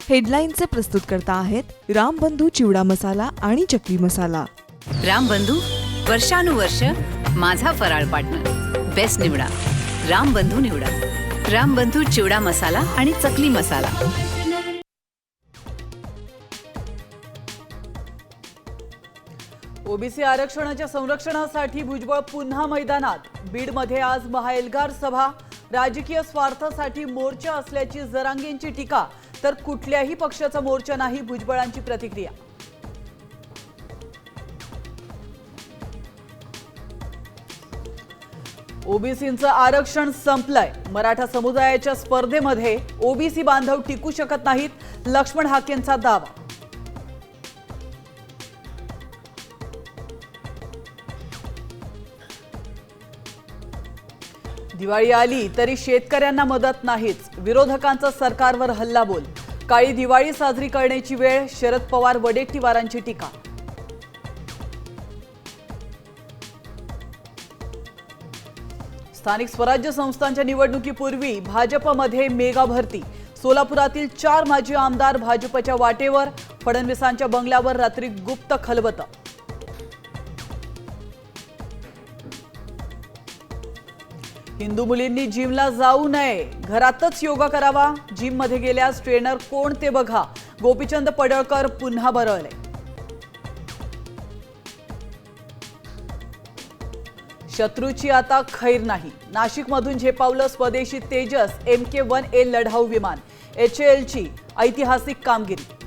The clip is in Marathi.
हेडलाईनचे प्रस्तुतकर्ता आहेत रामबंधू चिवडा मसाला आणि चकली मसाला। रामबंधू वर्षानुवर्ष माझा फराळ पार्टनर। बेस्ट निवडा, रामबंधू निवडा। रामबंधू चिवडा मसाला आणि चकली मसाला। ओबीसी आरक्षणाच्या संरक्षणासाठी भुजबळ पुन्हा मैदानात। बीडमध्ये आज महाएल्गार सभा। राजकीय स्वार्थासाठी मोर्चा असल्याची जरांगेंची टीका, तर कुठल्याही पक्षाचा मोर्चा नाही, भुजबळांची प्रतिक्रिया। ओबीसींचं आरक्षण संपलंय। मराठा समुदायाच्या स्पर्धेमध्ये ओबीसी बांधव टिकू शकत नाहीत, लक्ष्मण हाकेंचा दावा। दिवाळी आली तरी शेतकऱ्यांना मदत नाहीच, विरोधकांचा सरकारवर हल्लाबोल। काळी दिवाळी साजरी करण्याची वेळ, शरद पवार वडेट्टीवारांची टीका। स्थानिक स्वराज्य संस्थांच्या निवडणुकीपूर्वी भाजपमध्ये मेगा भरती। सोलापुरातील 4 माजी आमदार भाजपच्या वाटेवर। फडणवीसांच्या बंगल्यावर रात्री गुप्त खलबत। हिंदू मुलींनी जिमला जाऊ नये, घरातच योगा करावा। जिम मध्ये गेल्यास ट्रेनर कोण ते बघा, गोपीचंद पडळकर पुन्हा बरळले। शत्रूची आता खैर नाही। नाशिकमधून झेपावलं स्वदेशी तेजस MK-1A लढाऊ विमान। HALची ऐतिहासिक कामगिरी।